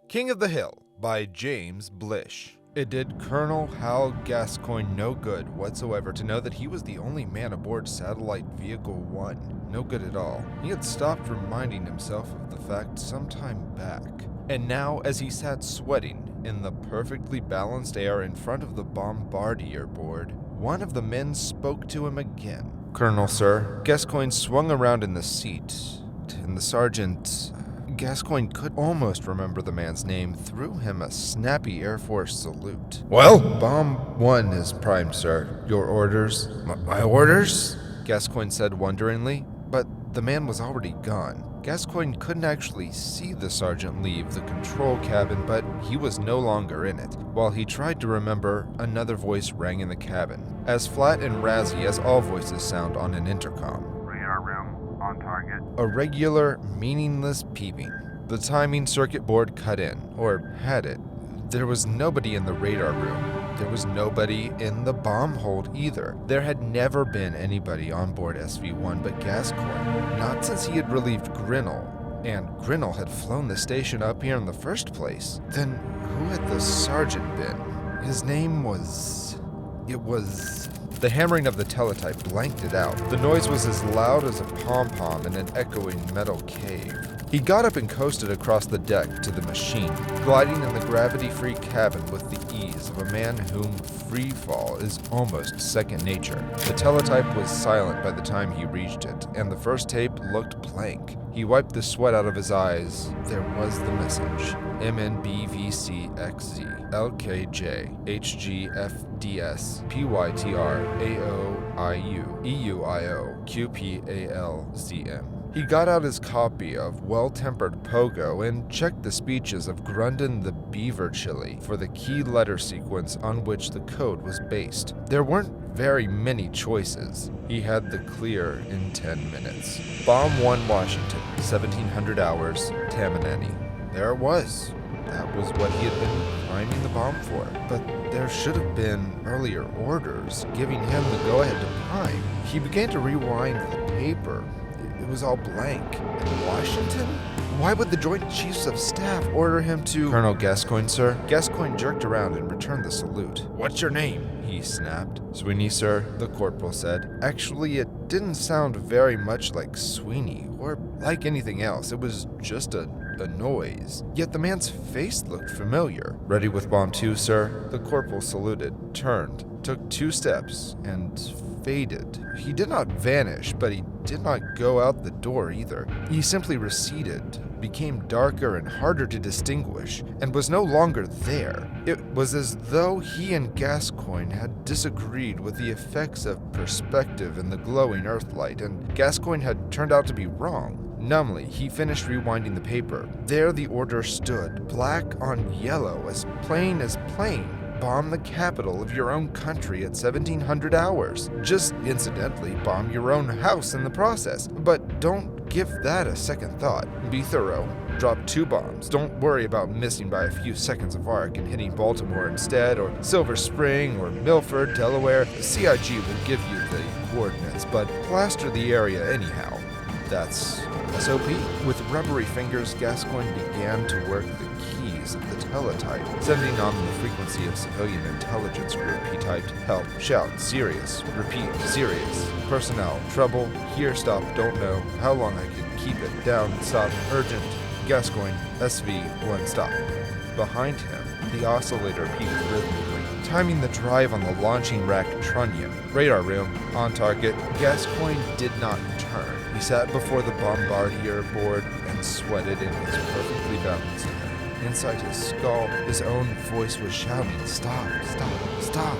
King of the Hill by James Blish. It did Colonel Hal Gascoigne no good whatsoever to know that he was the only man aboard Satellite Vehicle 1. No good at all. He had stopped reminding himself of the fact some time back. And now, as he sat sweating in the perfectly balanced air in front of the bombardier board, one of the men spoke to him again. "Colonel, sir." Gascoigne swung around in the seat, and the sergeant... Gascoigne could almost remember the man's name, threw him a snappy Air Force salute. "Well?" "Bomb 1 is primed, sir. Your orders?" My orders?" Gascoigne said wonderingly, but the man was already gone. Gascoigne couldn't actually see the sergeant leave the control cabin, but he was no longer in it. While he tried to remember, another voice rang in the cabin, as flat and razzy as all voices sound on an intercom. "Radar room, on target." A regular, meaningless peeping. The timing circuit board cut in, or had it. There was nobody in the radar room. There was nobody in the bomb hold either. There had never been anybody on board SV-1 but Gascoigne, not since he had relieved Grinnell, and Grinnell had flown the station up here in the first place. Then who had the sergeant been? His name was... It was... The hammering of the teletype blanked it out. The noise was as loud as a pom-pom in an echoing metal cave. He got up and coasted across the deck to the machine, gliding in the gravity-free cabin with the ease of a man whom free fall is almost second nature. The teletype was silent by the time he reached it, and the first tape looked blank. He wiped the sweat out of his eyes. There was the message. MNBVCXZ LKJ HGFDS PYTR AOIU EUIO QPALZM. He got out his copy of Well-Tempered Pogo and checked the speeches of Grundon the Beaver Chili for the key letter sequence on which the code was based. There weren't very many choices. He had the clear in 10 minutes. Bomb 1 Washington, 1700 hours, Tamanani. There it was. That was what he had been priming the bomb for. But there should have been earlier orders giving him the go-ahead to prime. He began to rewind the paper. It was all blank. In Washington? Why would the Joint Chiefs of Staff order him to... "Colonel Gascoigne, sir?" Gascoigne jerked around and returned the salute. "What's your name?" He snapped. "Sweeney, sir," the corporal said. Actually, it didn't sound very much like Sweeney, or like anything else. It was just a noise. Yet the man's face looked familiar. "Ready with bomb 2, sir?" The corporal saluted, turned, took 2 steps, and faded. He did not vanish, but he did not go out the door either. He simply receded, became darker and harder to distinguish, and was no longer there. It was as though he and Gascoigne had disagreed with the effects of perspective in the glowing earthlight, and Gascoigne had turned out to be wrong. Numbly, he finished rewinding the paper. There the order stood, black on yellow, as plain as plain. Bomb the capital of your own country at 1700 hours. Just incidentally bomb your own house in the process. But don't give that a second thought. Be thorough. Drop 2 bombs. Don't worry about missing by a few seconds of arc and hitting Baltimore instead, or Silver Spring, or Milford, Delaware. The CIG will give you the coordinates, but plaster the area anyhow. That's SOP. With rubbery fingers, Gascoigne began to work the keys of the teletype. Sending on the frequency of civilian intelligence group, he typed, "Help, shout, serious, repeat, serious, personnel, trouble, here, stop, don't know, how long I can keep it, down, stop, urgent, Gascoigne, SV-1 stop." Behind him, the oscillator peaked rhythmically, timing the drive on the launching rack trunnion. "Radar room, on target." Gascoigne did not turn. He sat before the bombardier board and sweated in his perfectly balanced air. Inside his skull, his own voice was shouting, "Stop, stop, stop."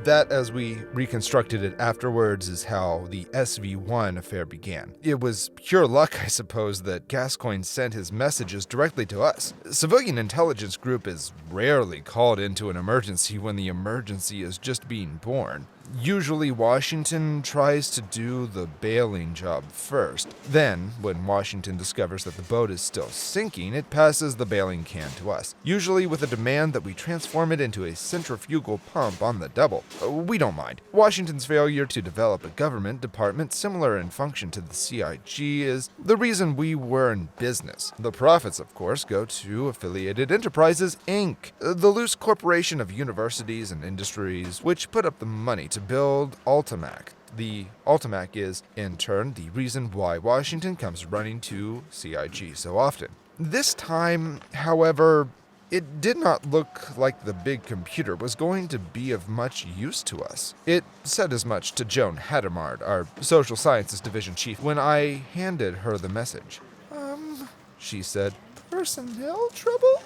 That, as we reconstructed it afterwards, is how the SV-1 affair began. It was pure luck, I suppose, that Gascoigne sent his messages directly to us. Civilian intelligence group is rarely called into an emergency when the emergency is just being born. Usually, Washington tries to do the bailing job first. Then, when Washington discovers that the boat is still sinking, it passes the bailing can to us, usually with a demand that we transform it into a centrifugal pump on the double. We don't mind. Washington's failure to develop a government department similar in function to the CIG is the reason we were in business. The profits, of course, go to Affiliated Enterprises, Inc., the loose corporation of universities and industries which put up the money to build Ultimac. The Ultimac is, in turn, the reason why Washington comes running to CIG so often. This time, however, it did not look like the big computer was going to be of much use to us. It said as much to Joan Hadamard, our social sciences division chief, when I handed her the message. She said, Personnel trouble?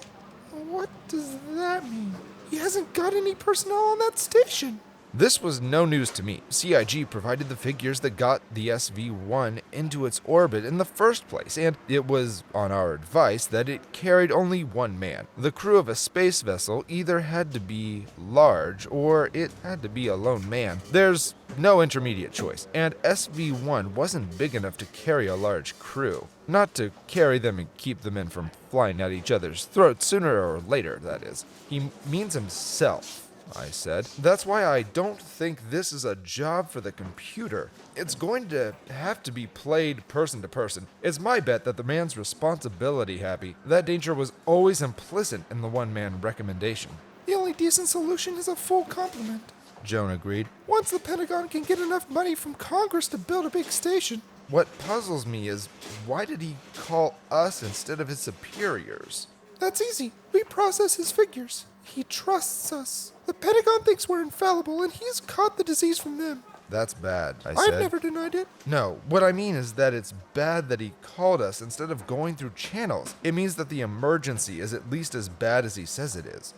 What does that mean? He hasn't got any personnel on that station. This was no news to me. CIG provided the figures that got the SV-1 into its orbit in the first place, and it was on our advice that it carried only one man. The crew of a space vessel either had to be large or it had to be a lone man. There's no intermediate choice, and SV-1 wasn't big enough to carry a large crew. Not to carry them and keep the men from flying at each other's throats sooner or later, that is. He means himself, I said. That's why I don't think this is a job for the computer. It's going to have to be played person to person. It's my bet that the man's responsibility happy. That danger was always implicit in the one-man recommendation. The only decent solution is a full complement. Joan agreed. Once the Pentagon can get enough money from Congress to build a big station. What puzzles me is, why did he call us instead of his superiors? That's easy. We process his figures. He trusts us. The Pentagon thinks we're infallible, and he's caught the disease from them. That's bad, I said. I've never denied it. No, what I mean is that it's bad that he called us instead of going through channels. It means that the emergency is at least as bad as he says it is.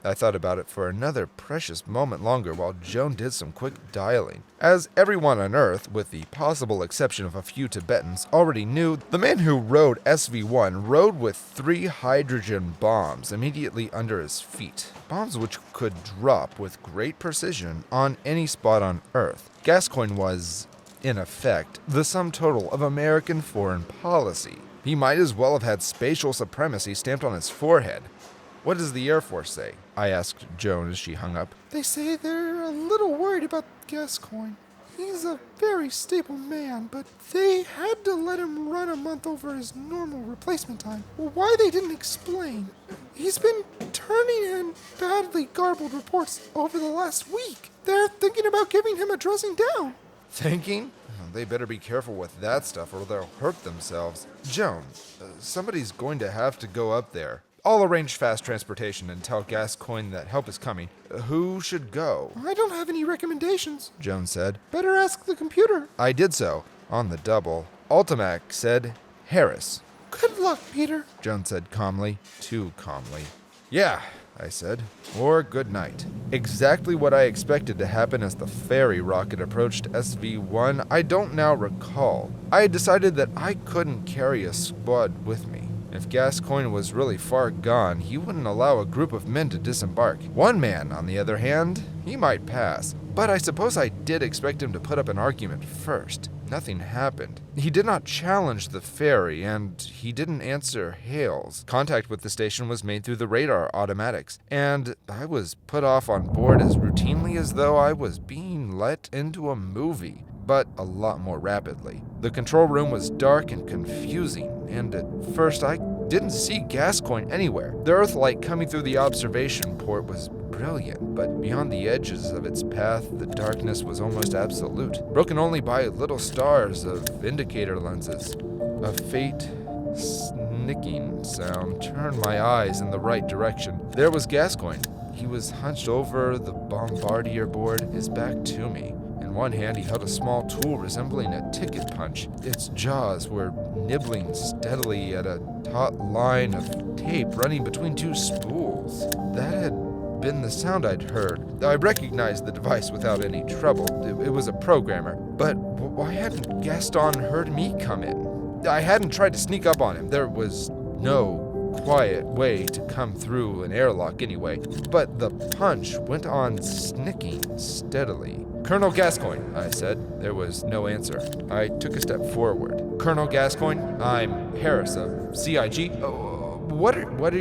I thought about it for another precious moment longer while Joan did some quick dialing. As everyone on Earth, with the possible exception of a few Tibetans, already knew, the man who rode SV-1 rode with 3 hydrogen bombs immediately under his feet. Bombs which could drop with great precision on any spot on Earth. Gascoigne was, in effect, the sum total of American foreign policy. He might as well have had spatial supremacy stamped on his forehead. What does the Air Force say? I asked Joan as she hung up. They say they're a little worried about Gascoigne. He's a very stable man, but they had to let him run a month over his normal replacement time. Why they didn't explain. He's been turning in badly garbled reports over the last week. They're thinking about giving him a dressing down. Thinking? They better be careful with that stuff or they'll hurt themselves. Joan, somebody's going to have to go up there. I'll arrange fast transportation and tell Gascoigne that help is coming. Who should go? I don't have any recommendations, Joan said. Better ask the computer. I did so, on the double. Ultimac said Harris. Good luck, Peter, Joan said calmly, too calmly. Yeah, I said, or good night. Exactly what I expected to happen as the ferry rocket approached SV-1, I don't now recall. I had decided that I couldn't carry a squad with me. If Gascoigne was really far gone, he wouldn't allow a group of men to disembark. One man, on the other hand, he might pass. But I suppose I did expect him to put up an argument first. Nothing happened. He did not challenge the ferry, and he didn't answer hails. Contact with the station was made through the radar automatics, and I was put off on board as routinely as though I was being let into a movie, but a lot more rapidly. The control room was dark and confusing, and at first I didn't see Gascoigne anywhere. The Earthlight coming through the observation port was brilliant, but beyond the edges of its path, the darkness was almost absolute, broken only by little stars of indicator lenses. A faint, snicking sound turned my eyes in the right direction. There was Gascoigne. He was hunched over the bombardier board, his back to me. In one hand, he held a small tool resembling a ticket punch. Its jaws were nibbling steadily at a taut line of tape running between 2 spools. That had been the sound I'd heard. I recognized the device without any trouble. It was a programmer. But why hadn't Gaston heard me come in? I hadn't tried to sneak up on him. There was no quiet way to come through an airlock anyway, but the punch went on snicking steadily. Colonel Gascoigne, I said. There was no answer. I took a step forward. Colonel Gascoigne, I'm Harris of CIG. What are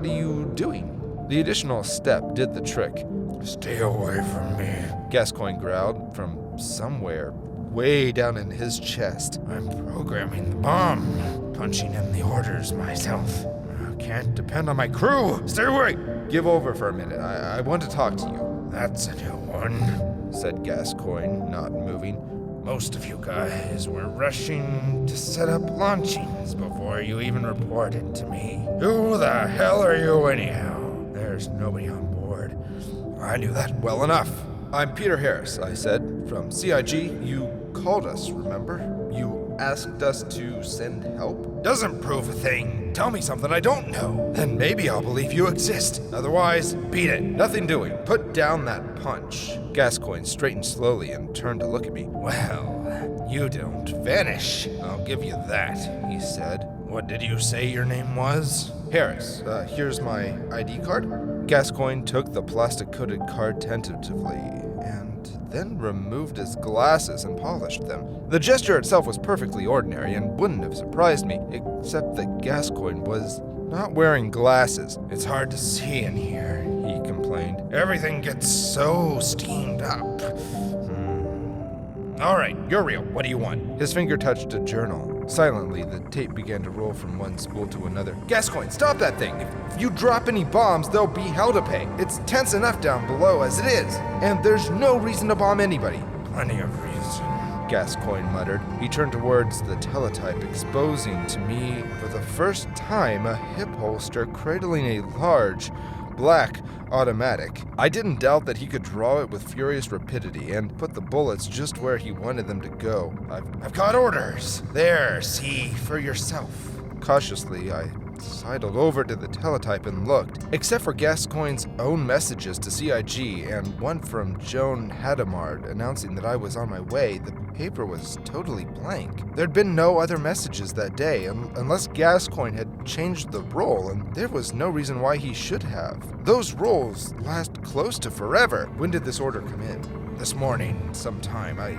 you doing? The additional step did the trick. Stay away from me. Gascoigne growled from somewhere way down in his chest. I'm programming the bomb, punching in the orders myself. I can't depend on my crew. Stay away. Give over for a minute. I want to talk to you. That's a new one, said Gascoigne, not moving. Most of you guys were rushing to set up launchings before you even reported to me. Who the hell are you anyhow? There's nobody on board. I knew that well enough. I'm Peter Harris, I said, from CIG. You called us, remember? You asked us to send help? Doesn't prove a thing. Tell me something I don't know. Then maybe I'll believe you exist. Otherwise, beat it. Nothing doing. Put down that punch. Gascoigne straightened slowly and turned to look at me. Well, you don't vanish. I'll give you that, he said. What did you say your name was? Harris. Here's my ID card. Gascoigne took the plastic-coated card tentatively and then removed his glasses and polished them. The gesture itself was perfectly ordinary and wouldn't have surprised me, except that Gascoigne was not wearing glasses. It's hard to see in here, he complained. Everything gets so steamed up. All right, you're real. What do you want? His finger touched a journal. Silently, the tape began to roll from one spool to another. Gascoigne, stop that thing! If you drop any bombs, there'll be hell to pay. It's tense enough down below as it is, and there's no reason to bomb anybody. Plenty of reason, Gascoigne muttered. He turned towards the teletype, exposing to me for the first time a hip holster cradling a large, black automatic. I didn't doubt that he could draw it with furious rapidity and put the bullets just where he wanted them to go. I've got orders. There, see for yourself. Cautiously, I sidled over to the teletype and looked. Except for Gascoigne's own messages to CIG and one from Joan Hadamard announcing that I was on my way, the paper was totally blank. There'd been no other messages that day, unless Gascoigne had changed the role, and there was no reason why he should have. Those roles last close to forever. When did this order come in? This morning, sometime. I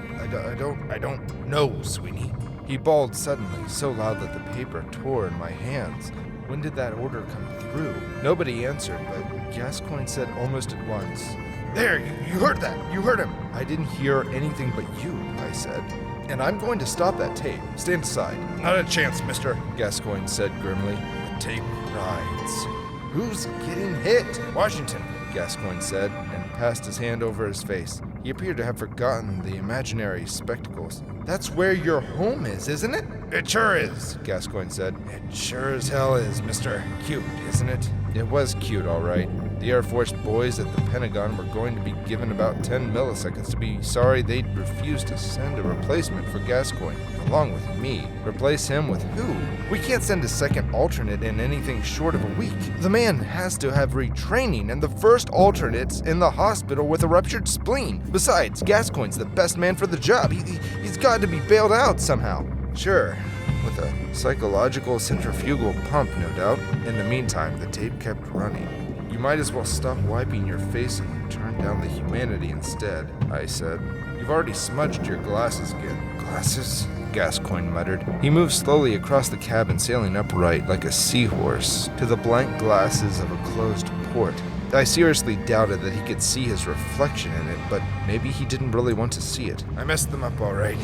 don't know, Sweeney. He bawled suddenly, so loud that the paper tore in my hands. When did that order come through? Nobody answered, but Gascoigne said almost at once, There, you heard that. You heard him. I didn't hear anything but you, I said. And I'm going to stop that tape. Stand aside. Not a chance, mister, Gascoigne said grimly. The tape rides. Who's getting hit? Washington, Gascoigne said, and passed his hand over his face. He appeared to have forgotten the imaginary spectacles. That's where your home is, isn't it? It sure is, Gascoigne said. It sure as hell is, mister. Cute, isn't it? It was cute, all right. The Air Force boys at the Pentagon were going to be given about 10 milliseconds to be sorry they'd refused to send a replacement for Gascoigne, along with me. Replace him with who? We can't send a second alternate in anything short of a week. The man has to have retraining, and the first alternate's in the hospital with a ruptured spleen. Besides, Gascoigne's the best man for the job. He's got to be bailed out somehow. Sure, with a psychological centrifugal pump, no doubt. In the meantime, the tape kept running. You might as well stop wiping your face and turn down the humanity instead, I said. You've already smudged your glasses again. Glasses? Gascoigne muttered. He moved slowly across the cabin, sailing upright like a seahorse to the blank glasses of a closed port. I seriously doubted that he could see his reflection in it, but maybe he didn't really want to see it. I messed them up all right.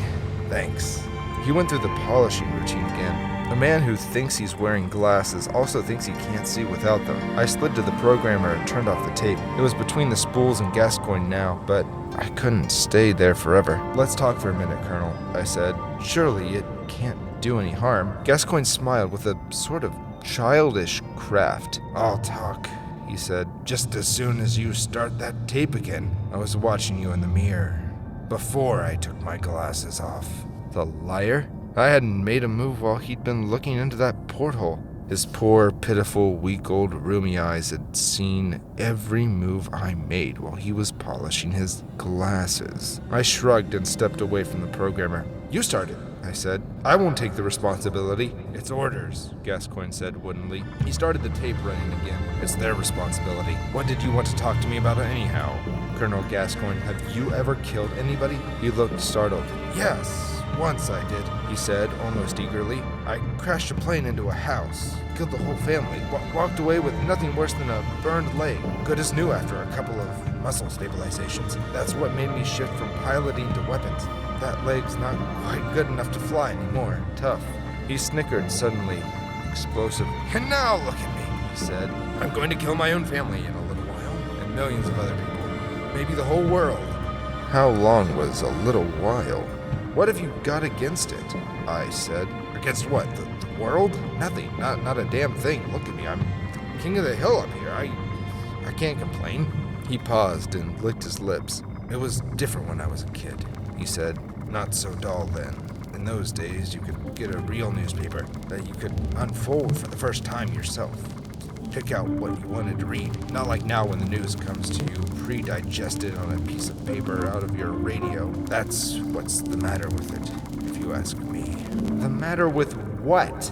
Thanks. He went through the polishing routine again. A man who thinks he's wearing glasses also thinks he can't see without them. I slid to the programmer and turned off the tape. It was between the spools and Gascoigne now, but I couldn't stay there forever. Let's talk for a minute, Colonel, I said. Surely it can't do any harm. Gascoigne smiled with a sort of childish craft. I'll talk, he said, just as soon as you start that tape again. I was watching you in the mirror before I took my glasses off. The liar? I hadn't made a move while he'd been looking into that porthole. His poor, pitiful, week-old, roomy eyes had seen every move I made while he was polishing his glasses. I shrugged and stepped away from the programmer. You started, I said. I won't take the responsibility. It's orders, Gascoigne said woodenly. He started the tape running again. It's their responsibility. What did you want to talk to me about anyhow? Colonel Gascoigne, have you ever killed anybody? He looked startled. Yes, once I did, he said, almost eagerly. I crashed a plane into a house, killed the whole family, walked away with nothing worse than a burned leg. Good as new after a couple of muscle stabilizations. That's what made me shift from piloting to weapons. That leg's not quite good enough to fly anymore. Tough. He snickered suddenly, explosive. And now look at me, he said. I'm going to kill my own family in a little while, and millions of other people. Maybe the whole world. How long was a little while? What have you got against it? I said. Against what? The world? Nothing. Not a damn thing. Look at me. I'm king of the hill up here. I can't complain. He paused and licked his lips. It was different when I was a kid, he said. Not so dull then. In those days, you could get a real newspaper that you could unfold for the first time yourself. Pick out what you wanted to read. Not like now when the news comes to you pre-digested on a piece of paper out of your radio. That's what's the matter with it, if you ask me. The matter with what?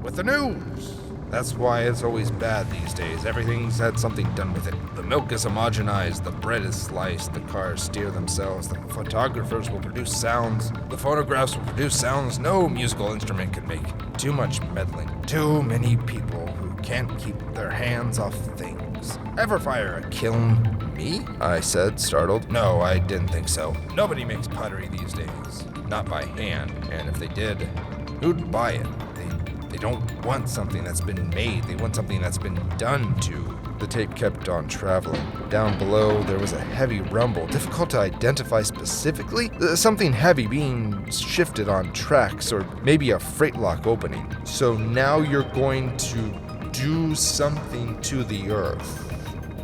With the news! That's why it's always bad these days. Everything's had something done with it. The milk is homogenized, the bread is sliced, the cars steer themselves, the photographers will produce sounds, the photographs will produce sounds no musical instrument can make. Too much meddling. Too many people who can't keep their hands off things. Ever fire a kiln? Me? I said, startled. No, I didn't think so. Nobody makes pottery these days. Not by hand, and if they did, who'd buy it? They don't want something that's been made. They want something that's been done to. The tape kept on traveling. Down below, there was a heavy rumble, difficult to identify specifically. Something heavy being shifted on tracks, or maybe a freight lock opening. So now you're going to do something to the Earth,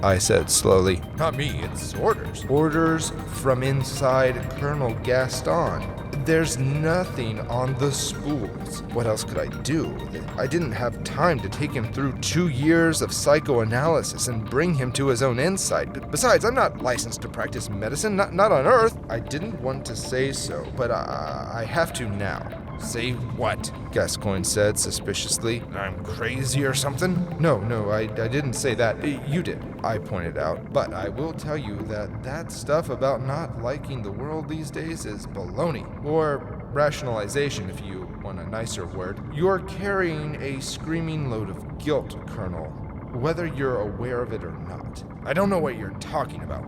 I said slowly. Not me, it's orders. Orders from inside Colonel Gaston. There's nothing on the spools. What else could I do? I didn't have time to take him through 2 years of psychoanalysis and bring him to his own insight. Besides, I'm not licensed to practice medicine, not on Earth. I didn't want to say so, but I have to now. Say what? Gascoigne said suspiciously. I'm crazy or something? No, I didn't say that. You did, I pointed out. But I will tell you that stuff about not liking the world these days is baloney. Or rationalization, if you want a nicer word. You're carrying a screaming load of guilt, Colonel, whether you're aware of it or not. I don't know what you're talking about.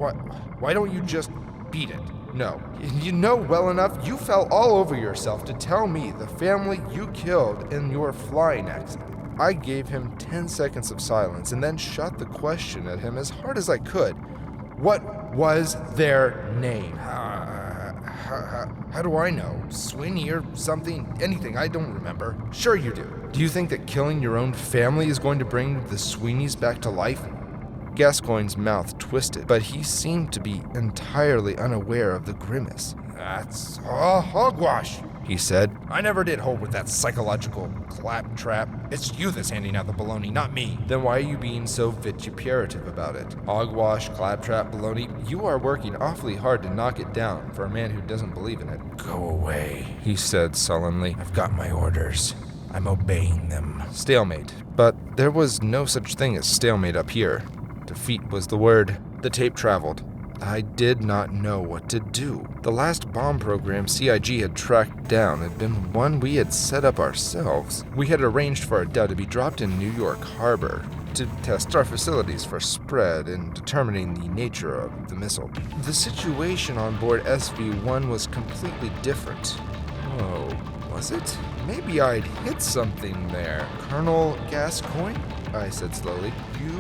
Why don't you just beat it? No. You know well enough you fell all over yourself to tell me the family you killed in your flying accident. I gave him 10 seconds of silence and then shot the question at him as hard as I could. What was their name? How do I know? Sweeney or something? Anything, I don't remember. Sure you do. Do you think that killing your own family is going to bring the Sweeneys back to life? Gascoigne's mouth twisted, but he seemed to be entirely unaware of the grimace. That's all hogwash, he said. I never did hold with that psychological claptrap. It's you that's handing out the baloney, not me. Then why are you being so vituperative about it? Hogwash, claptrap, baloney. You are working awfully hard to knock it down for a man who doesn't believe in it. Go away, he said sullenly. I've got my orders. I'm obeying them. Stalemate. But there was no such thing as stalemate up here. Defeat was the word. The tape traveled. I did not know what to do. The last bomb program CIG had tracked down had been one we had set up ourselves. We had arranged for a dove to be dropped in New York Harbor to test our facilities for spread and determining the nature of the missile. The situation on board SV-1 was completely different. Oh, was it? Maybe I'd hit something there. Colonel Gascoigne? I said slowly. You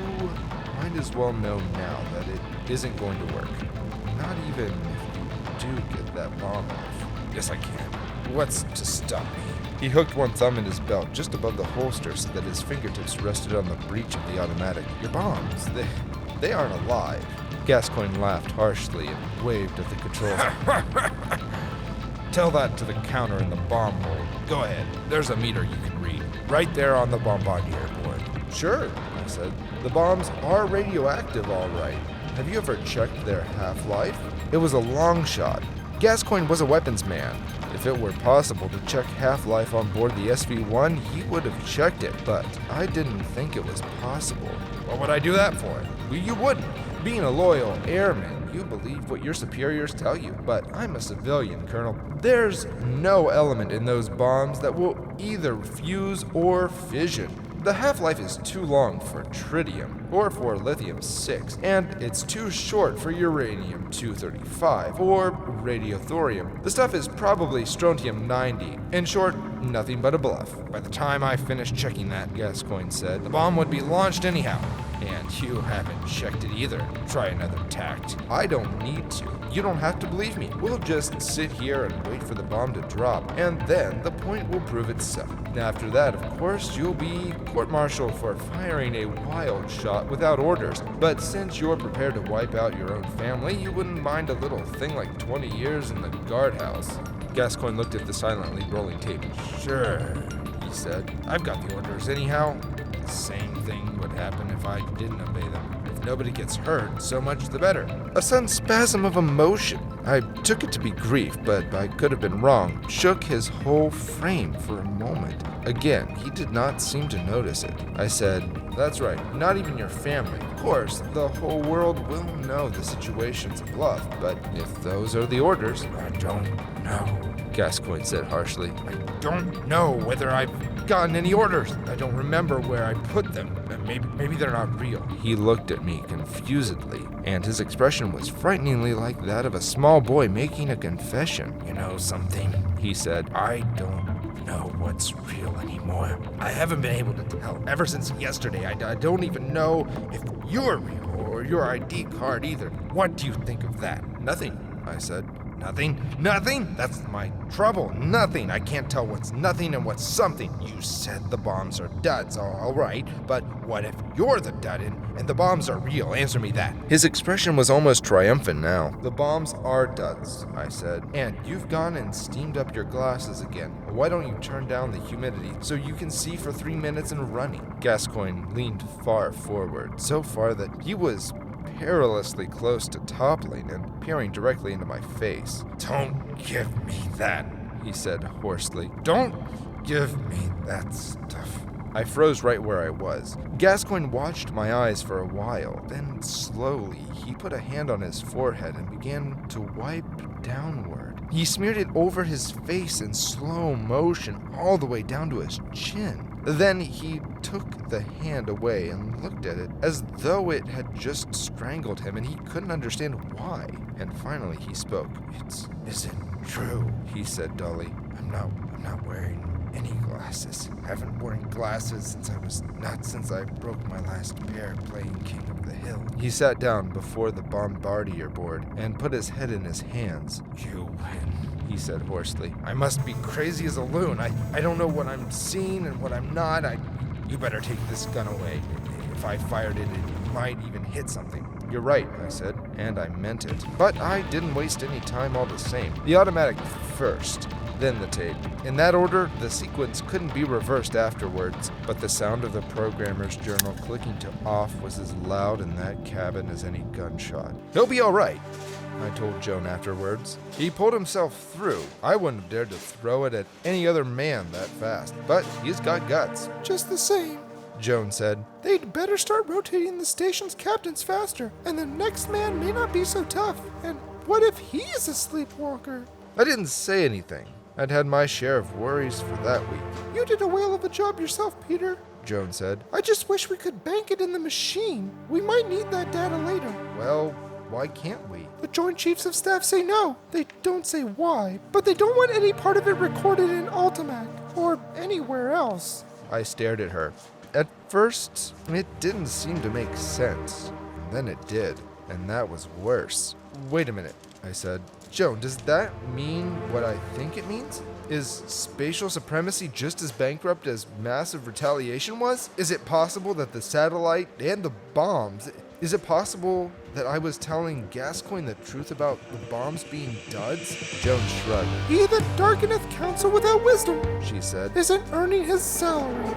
might as well know now that it isn't going to work. Not even if you do get that bomb off. Yes, I can. What's to stop me? He hooked one thumb in his belt just above the holster so that his fingertips rested on the breech of the automatic. Your bombs, they aren't alive. Gascoigne laughed harshly and waved at the controls. Tell that to the counter in the bomb hold. Go ahead. There's a meter you can read. Right there on the bombardier board. Sure, I said. The bombs are radioactive, all right. Have you ever checked their half-life? It was a long shot. Gascoigne was a weapons man. If it were possible to check half-life on board the SV-1, he would have checked it, but I didn't think it was possible. What would I do that for? Well, you wouldn't. Being a loyal airman, you believe what your superiors tell you, but I'm a civilian, Colonel. There's no element in those bombs that will either fuse or fission. The half-life is too long for tritium, or for lithium-6, and it's too short for uranium-235, or radiothorium. The stuff is probably strontium-90. In short, nothing but a bluff. By the time I finished checking that, Gascoigne said, the bomb would be launched anyhow. And you haven't checked it either. Try another tact. I don't need to. You don't have to believe me. We'll just sit here and wait for the bomb to drop, and then the point will prove itself. After that, of course, you'll be court-martialed for firing a wild shot without orders. But since you're prepared to wipe out your own family, you wouldn't mind a little thing like 20 years in the guardhouse. Gascoigne looked at the silently rolling tape. Sure, he said. I've got the orders anyhow. The same thing would happen if I didn't obey them. If nobody gets hurt, so much the better. A sudden spasm of emotion, I took it to be grief, but I could have been wrong, shook his whole frame for a moment. Again, he did not seem to notice it. I said, "That's right, not even your family. Of course, the whole world will know the situation's a bluff, but if those are the orders..." I don't know, Gascoigne said harshly. I don't know whether I've gotten any orders. I don't remember where I put them. Maybe they're not real. He looked at me confusedly, and his expression was frighteningly like that of a small boy making a confession. You know something? He said, I don't know what's real anymore. I haven't been able to tell ever since yesterday. I don't even know if you're real or your ID card either. What do you think of that? "Nothing," I said. Nothing? Nothing? That's my trouble. Nothing. I can't tell what's nothing and what's something. You said the bombs are duds, all right. But what if you're the dud and the bombs are real? Answer me that. His expression was almost triumphant now. "The bombs are duds," I said. "And you've gone and steamed up your glasses again. Why don't you turn down the humidity so you can see for 3 minutes and running?" Gascoigne leaned far forward, so far that he was perilously close to toppling and peering directly into my face. Don't give me that, he said hoarsely. Don't give me that stuff. I froze right where I was. Gascoigne watched my eyes for a while, then slowly he put a hand on his forehead and began to wipe downward. He smeared it over his face in slow motion all the way down to his chin. Then he took the hand away and looked at it as though it had just strangled him and he couldn't understand why. And finally he spoke. It isn't true, he said dully. I'm not wearing any glasses. I haven't worn glasses since I broke my last pair playing King of the Hill. He sat down before the bombardier board and put his head in his hands. You win, he said hoarsely. I must be crazy as a loon. I don't know what I'm seeing and what I'm not. You better take this gun away. If I fired it, it might even hit something. You're right, I said, and I meant it. But I didn't waste any time all the same. The automatic first, then the tape. In that order, the sequence couldn't be reversed afterwards, but the sound of the programmer's journal clicking to off was as loud in that cabin as any gunshot. He'll be all right, I told Joan afterwards. He pulled himself through. I wouldn't have dared to throw it at any other man that fast, but he's got guts. Just the same, Joan said. They'd better start rotating the station's captains faster, and the next man may not be so tough. And what if he's a sleepwalker? I didn't say anything. I'd had my share of worries for that week. You did a whale of a job yourself, Peter, Joan said. I just wish we could bank it in the machine. We might need that data later. Well, why can't we? The Joint Chiefs of Staff say no. They don't say why, but they don't want any part of it recorded in Ultimac or anywhere else. I stared at her. At first, it didn't seem to make sense. Then it did, and that was worse. Wait a minute, I said. Joan, does that mean what I think it means? Is spatial supremacy just as bankrupt as massive retaliation was? Is it possible that the satellite and the bombs... Is it possible that I was telling Gascoigne the truth about the bombs being duds? Joan shrugged. He that darkeneth counsel without wisdom, she said, isn't earning his salary.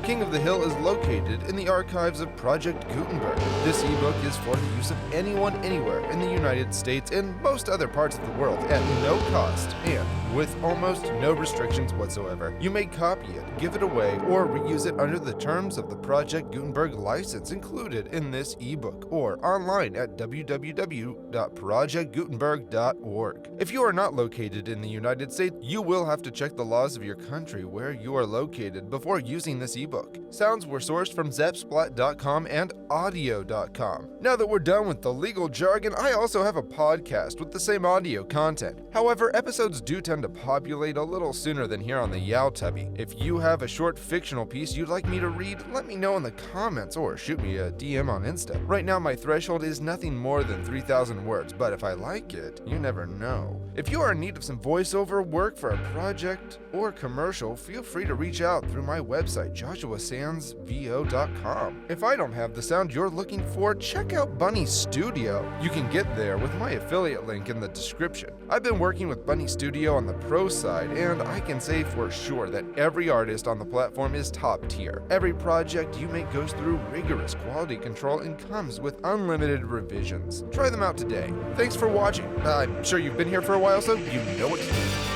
King of the Hill is located in the archives of Project Gutenberg. This ebook is for the use of anyone anywhere in the United States and most other parts of the world at no cost and with almost no restrictions whatsoever. You may copy it, give it away, or reuse it under the terms of the Project Gutenberg license included in this ebook or online at www.projectgutenberg.org. If you are not located in the United States, you will have to check the laws of your country where you are located before using this ebook. Sounds were sourced from Zepsplat.com and Audiio.com. Now that we're done with the legal jargon, I also have a podcast with the same audio content. However, episodes do tend to populate a little sooner than here on the Yowtubby. If you have a short fictional piece you'd like me to read, let me know in the comments or shoot me a DM on Insta. Right now my threshold is nothing more than 3,000 words, but if I like it, you never know. If you are in need of some voiceover work for a project or commercial, feel free to reach out through my website, joshuasandsvo.com. If I don't have the sound you're looking for, check out Bunny Studio. You can get there with my affiliate link in the description. I've been working with Bunny Studio on the pro side, and I can say for sure that every artist on the platform is top tier. Every project you make goes through rigorous quality control and comes with unlimited revisions. Try them out today. Thanks for watching. I'm sure you've been here for a while, so you know what to do.